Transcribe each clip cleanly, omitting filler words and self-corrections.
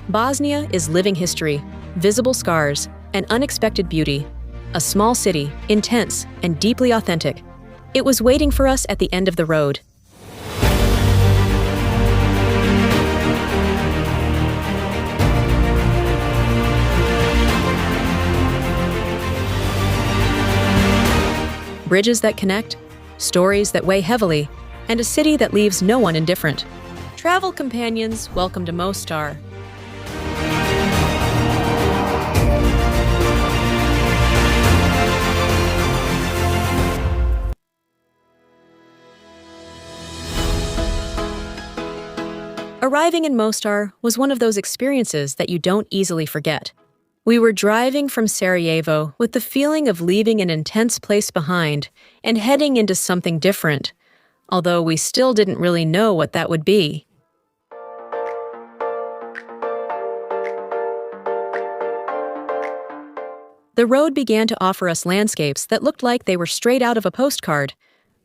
Bosnia is living history, visible scars, and unexpected beauty. A small city, intense and deeply authentic. It was waiting for us at the end of the road. Bridges that connect, stories that weigh heavily, and a city that leaves no one indifferent. Travel companions, welcome to Mostar. Arriving in Mostar was one of those experiences that you don't easily forget. We were driving from Sarajevo with the feeling of leaving an intense place behind and heading into something different, although we still didn't really know what that would be. The road began to offer us landscapes that looked like they were straight out of a postcard.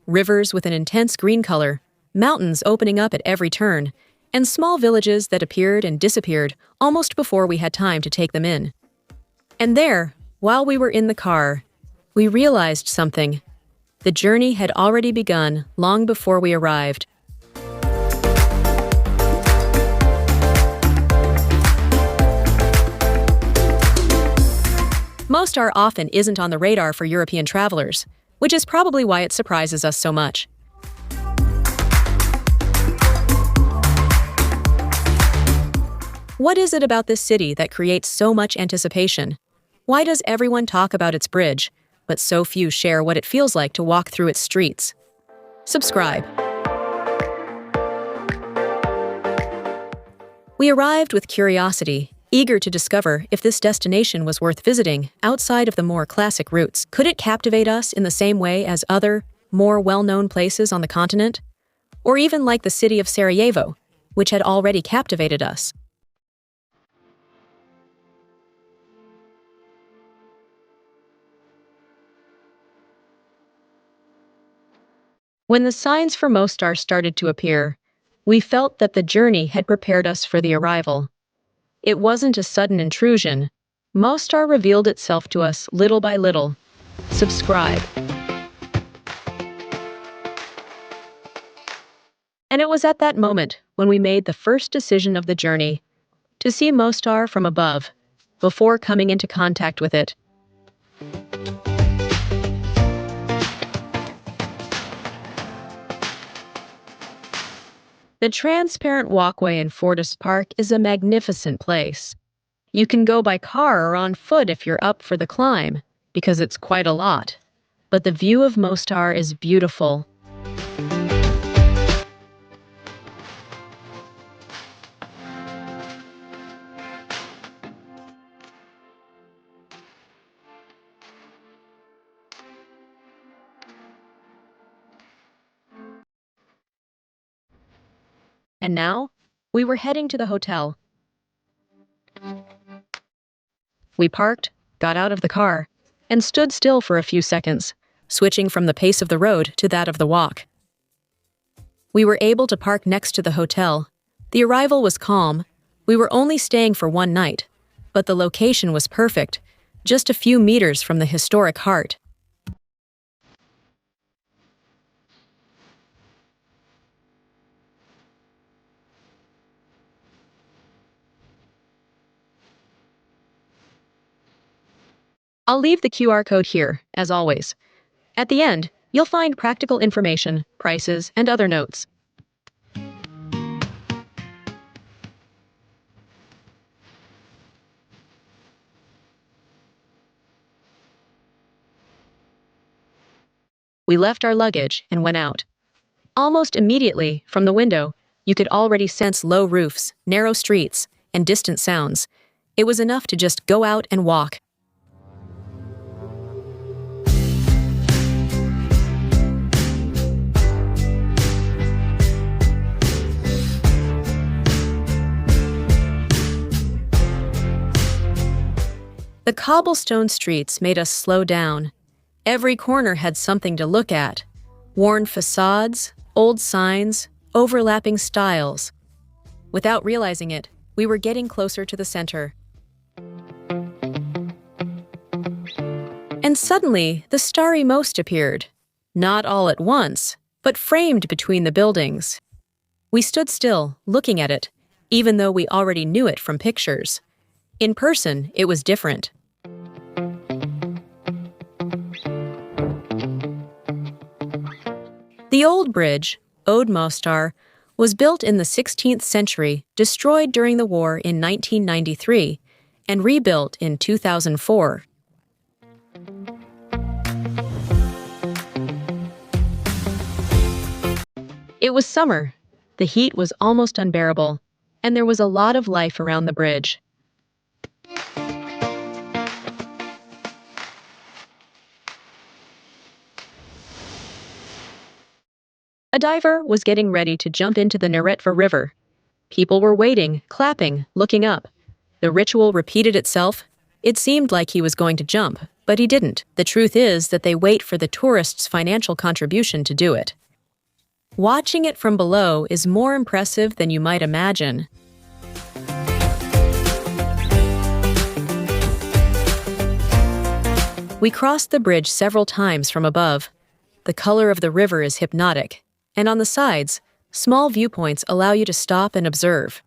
Rivers with an intense green color, mountains opening up at every turn, and small villages that appeared and disappeared almost before we had time to take them in. And there, while we were in the car, we realized something. The journey had already begun long before we arrived. Mostar often isn't on the radar for European travelers, which is probably why it surprises us so much. What is it about this city that creates so much anticipation? Why does everyone talk about its bridge, but so few share what it feels like to walk through its streets? Subscribe. We arrived with curiosity, eager to discover if this destination was worth visiting outside of the more classic routes. Could it captivate us in the same way as other, more well-known places on the continent? Or even like the city of Sarajevo, which had already captivated us? When the signs for Mostar started to appear, we felt that the journey had prepared us for the arrival. It wasn't a sudden intrusion. Mostar revealed itself to us little by little. Subscribe. And it was at that moment when we made the first decision of the journey, to see Mostar from above, before coming into contact with it. The transparent walkway in Fortis Park is a magnificent place. You can go by car or on foot if you're up for the climb, because it's quite a lot. But the view of Mostar is beautiful. And now, we were heading to the hotel. We parked, got out of the car, and stood still for a few seconds, switching from the pace of the road to that of the walk. We were able to park next to the hotel. The arrival was calm. We were only staying for one night, but the location was perfect, just a few meters from the historic heart. I'll leave the QR code here, as always. At the end, you'll find practical information, prices, and other notes. We left our luggage and went out. Almost immediately, from the window, you could already sense low roofs, narrow streets, and distant sounds. It was enough to just go out and walk. The cobblestone streets made us slow down. Every corner had something to look at. Worn facades, old signs, overlapping styles. Without realizing it, We were getting closer to the center. And suddenly, the starry most appeared. Not all at once, but framed between the buildings. We stood still, looking at it, even though we already knew it from pictures. In person, it was different. The old bridge, Ode Mostar, was built in the 16th century, destroyed during the war in 1993, and rebuilt in 2004. It was summer. The heat was almost unbearable, and there was a lot of life around the bridge. A diver was getting ready to jump into the Nightfall River. People were waiting, clapping, looking up. The ritual repeated itself. It seemed like he was going to jump, but he didn't. The truth is that they wait for the tourists' financial contribution to do it. Watching it from below is more impressive than you might imagine. We crossed the bridge several times from above. The color of the river is hypnotic, and on the sides, small viewpoints allow you to stop and observe.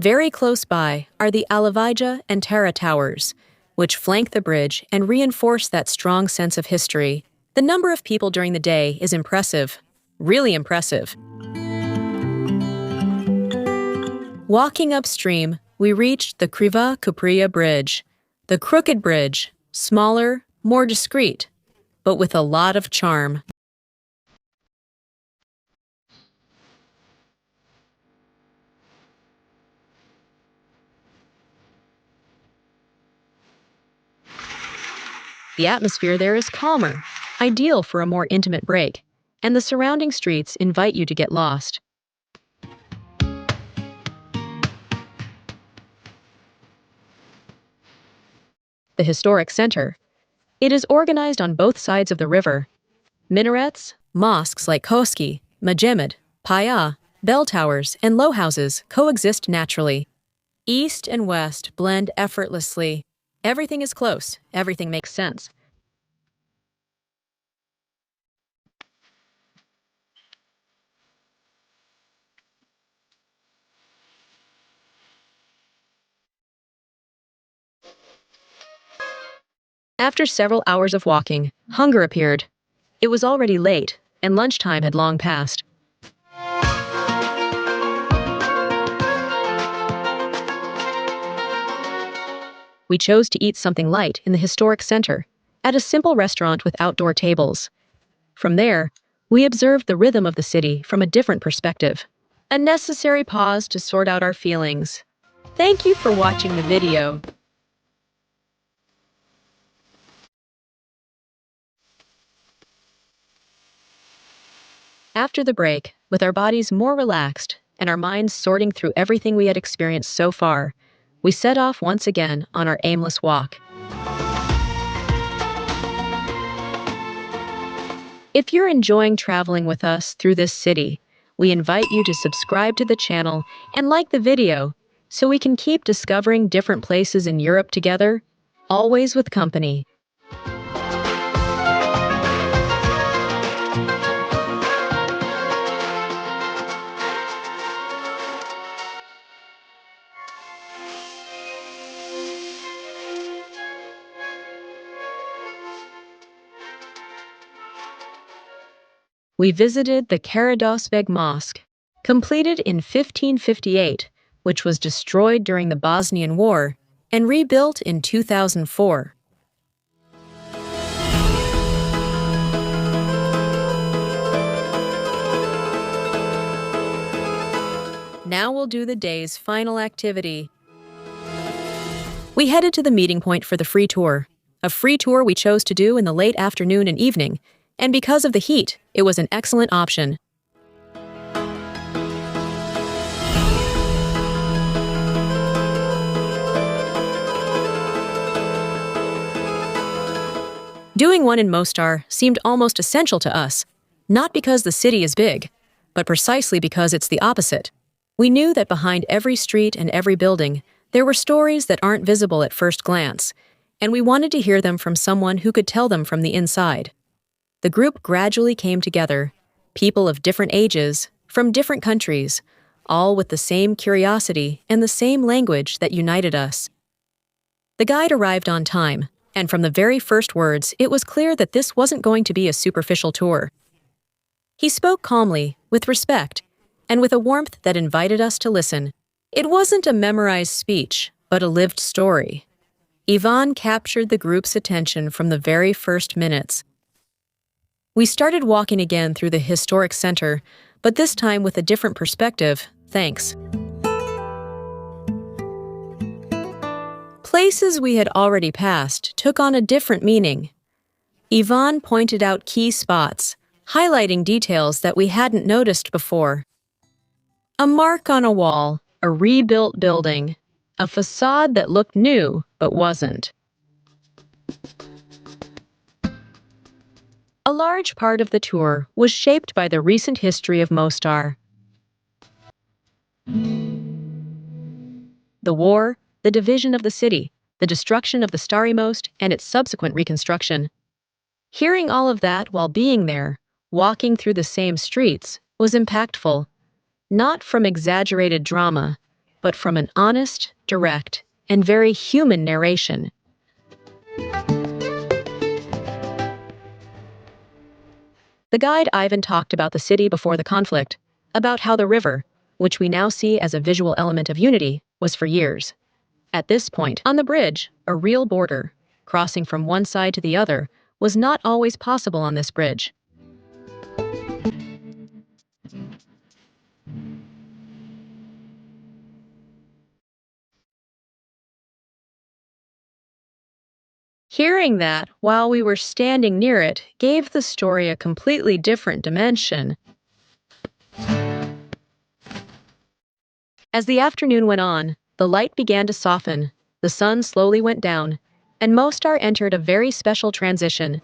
Very close by are the Alavija and Tara Towers, which flank the bridge and reinforce that strong sense of history. The number of people during the day is impressive, really impressive. Walking upstream, we reached the Kriva Kupriya Bridge, the crooked bridge, smaller, more discreet, but with a lot of charm. The atmosphere there is calmer, ideal for a more intimate break, and the surrounding streets invite you to get lost. The historic center. It is organized on both sides of the river. Minarets, mosques like Koski, Majemed, Paya, bell towers, and low houses coexist naturally. East and west blend effortlessly. Everything is close, everything makes sense. After several hours of walking, hunger appeared. It was already late, and lunchtime had long passed. We chose to eat something light in the historic center, at a simple restaurant with outdoor tables. From there, we observed the rhythm of the city from a different perspective. A necessary pause to sort out our feelings. Thank you for watching the video. After the break, with our bodies more relaxed and our minds sorting through everything we had experienced so far, we set off once again on our aimless walk. If you're enjoying traveling with us through this city, we invite you to subscribe to the channel and like the video so we can keep discovering different places in Europe together, always with company. We visited the Karadosbeg Mosque, completed in 1558, which was destroyed during the Bosnian War, and rebuilt in 2004. Now we'll do the day's final activity. We headed to the meeting point for the free tour, a free tour we chose to do in the late afternoon and evening, and because of the heat, it was an excellent option. Doing one in Mostar seemed almost essential to us, not because the city is big, but precisely because it's the opposite. We knew that behind every street and every building, there were stories that aren't visible at first glance, and we wanted to hear them from someone who could tell them from the inside. The group gradually came together, people of different ages, from different countries, all with the same curiosity and the same language that united us. The guide arrived on time, and from the very first words, it was clear that this wasn't going to be a superficial tour. He spoke calmly, with respect, and with a warmth that invited us to listen. It wasn't a memorized speech, but a lived story. Ivan captured the group's attention from the very first minutes. We started walking again through the historic center, but this time with a different perspective, thanks. Places we had already passed took on a different meaning. Ivan pointed out key spots, highlighting details that we hadn't noticed before. A mark on a wall, a rebuilt building, a facade that looked new but wasn't. A large part of the tour was shaped by the recent history of Mostar. The war, the division of the city, the destruction of the Starry Most, and its subsequent reconstruction. Hearing all of that while being there, walking through the same streets, was impactful, not from exaggerated drama, but from an honest, direct, and very human narration. The guide Ivan talked about the city before the conflict, about how the river, which we now see as a visual element of unity, was for years. At this point, on the bridge, a real border, crossing from one side to the other, was not always possible on this bridge. Hearing that while we were standing near it gave the story a completely different dimension. As the afternoon went on, the light began to soften, the sun slowly went down, and Mostar entered a very special transition.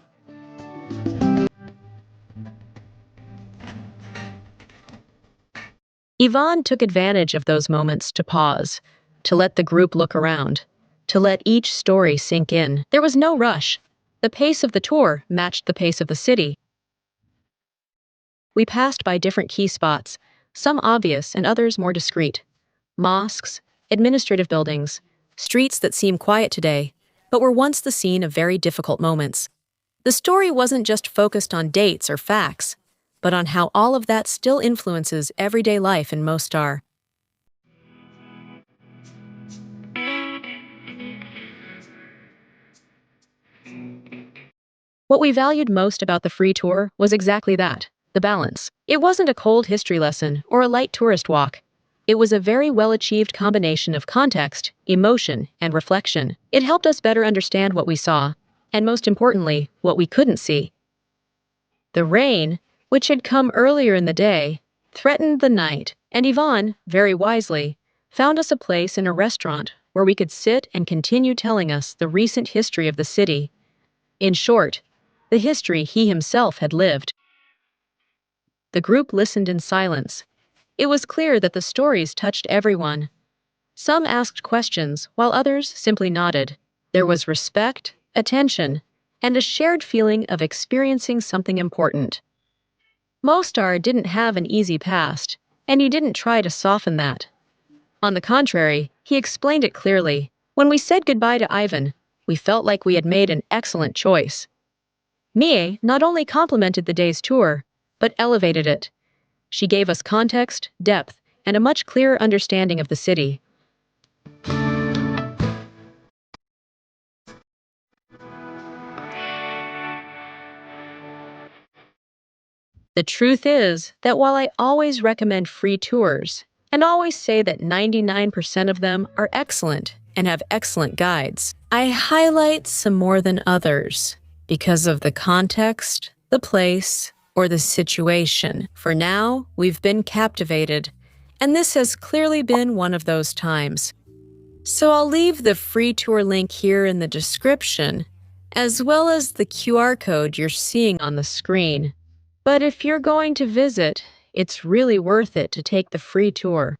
Ivan took advantage of those moments to pause, to let the group look around, to let each story sink in. There was no rush. The pace of the tour matched the pace of the city. We passed by different key spots, some obvious and others more discreet. Mosques, administrative buildings, streets that seem quiet today, but were once the scene of very difficult moments. The story wasn't just focused on dates or facts, but on how all of that still influences everyday life in Mostar. What we valued most about the free tour was exactly that, the balance. It wasn't a cold history lesson or a light tourist walk. It was a very well-achieved combination of context, emotion, and reflection. It helped us better understand what we saw, and most importantly, what we couldn't see. The rain, which had come earlier in the day, threatened the night, and Ivan, very wisely, found us a place in a restaurant where we could sit and continue telling us the recent history of the city. In short, the history he himself had lived. The group listened in silence. It was clear that the stories touched everyone. Some asked questions, while others simply nodded. There was respect, attention, and a shared feeling of experiencing something important. Mostar didn't have an easy past, and he didn't try to soften that. On the contrary, he explained it clearly. When we said goodbye to Ivan, we felt like we had made an excellent choice. Mie not only complimented the day's tour, but elevated it. She gave us context, depth, and a much clearer understanding of the city. The truth is that while I always recommend free tours, and always say that 99% of them are excellent and have excellent guides, I highlight some more than others because of the context, the place, or the situation. For now, we've been captivated, and this has clearly been one of those times. So I'll leave the free tour link here in the description. as well as the QR code you're seeing on the screen. But if you're going to visit, it's really worth it to take the free tour.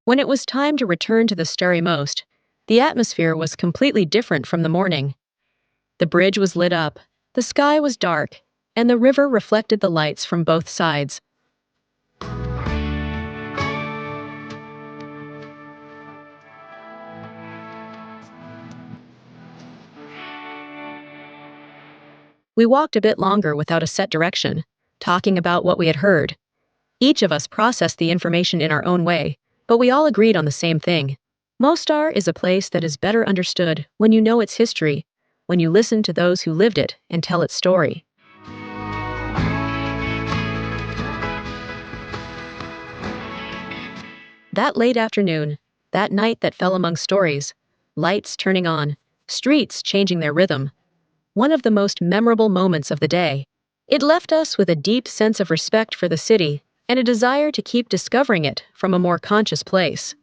When it was time to return to the Starry Most, the atmosphere was completely different from the morning. The bridge was lit up, the sky was dark, and the river reflected the lights from both sides. We walked a bit longer without a set direction, talking about what we had heard. Each of us processed the information in our own way, but we all agreed on the same thing. Mostar is a place that is better understood when you know its history, when you listen to those who lived it and tell its story. That late afternoon, that night that fell among stories, lights turning on, streets changing their rhythm, one of the most memorable moments of the day. It left us with a deep sense of respect for the city and a desire to keep discovering it from a more conscious place.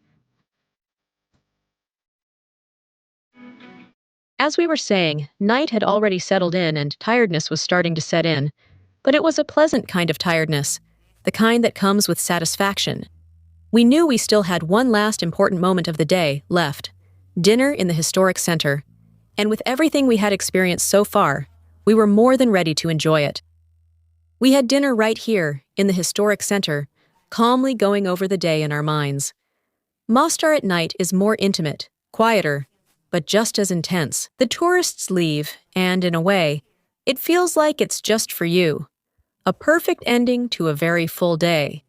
As we were saying, night had already settled in and tiredness was starting to set in, but it was a pleasant kind of tiredness, the kind that comes with satisfaction. We knew we still had one last important moment of the day left, dinner in the historic center, and with everything we had experienced so far, we were more than ready to enjoy it. We had dinner right here, in the historic center, calmly going over the day in our minds. Mostar at night is more intimate, quieter, but just as intense. The tourists leave, and in a way, it feels like it's just for you. A perfect ending to a very full day.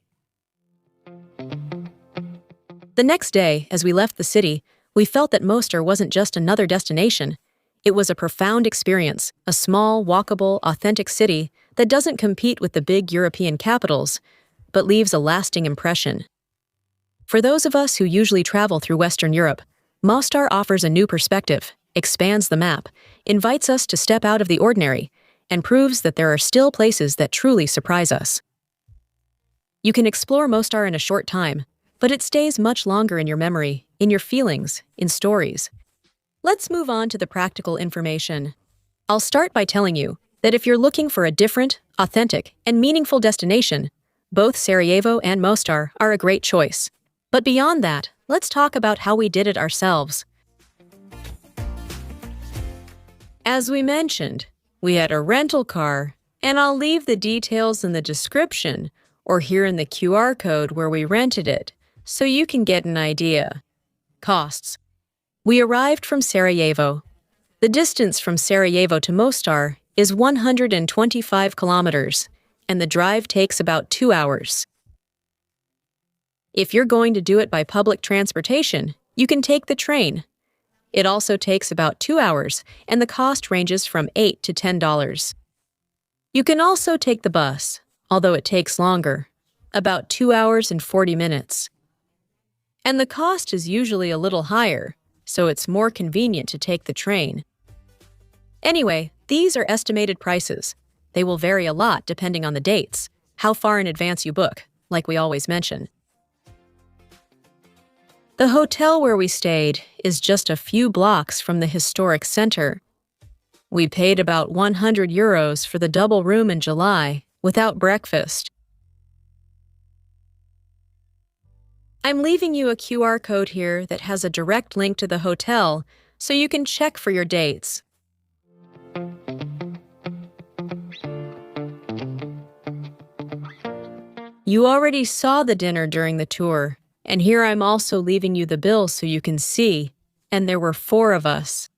The next day, as we left the city, we felt that Mostar wasn't just another destination. It was a profound experience, a small, walkable, authentic city that doesn't compete with the big European capitals, but leaves a lasting impression. For those of us who usually travel through Western Europe, Mostar offers a new perspective, expands the map, invites us to step out of the ordinary, and proves that there are still places that truly surprise us. You can explore Mostar in a short time, but it stays much longer in your memory, in your feelings, in stories. Let's move on to the practical information. I'll start by telling you that if you're looking for a different, authentic, and meaningful destination, both Sarajevo and Mostar are a great choice. But beyond that, let's talk about how we did it ourselves. As we mentioned, we had a rental car, and I'll leave the details in the description or here in the QR code where we rented it, so you can get an idea. Costs. We arrived from Sarajevo. The distance from Sarajevo to Mostar is 125 kilometers, and the drive takes about 2 hours. If you're going to do it by public transportation, you can take the train. It also takes about 2 hours, and the cost ranges from $8 to $10. You can also take the bus, although it takes longer, about 2 hours and 40 minutes. And the cost is usually a little higher, so it's more convenient to take the train. Anyway, these are estimated prices. They will vary a lot depending on the dates, how far in advance you book, like we always mention. The hotel where we stayed is just a few blocks from the historic center. We paid about €100 for the double room in July, without breakfast. I'm leaving you a QR code here that has a direct link to the hotel, so you can check for your dates. You already saw the dinner during the tour, and here I'm also leaving you the bill so you can see, and there were 4 of us.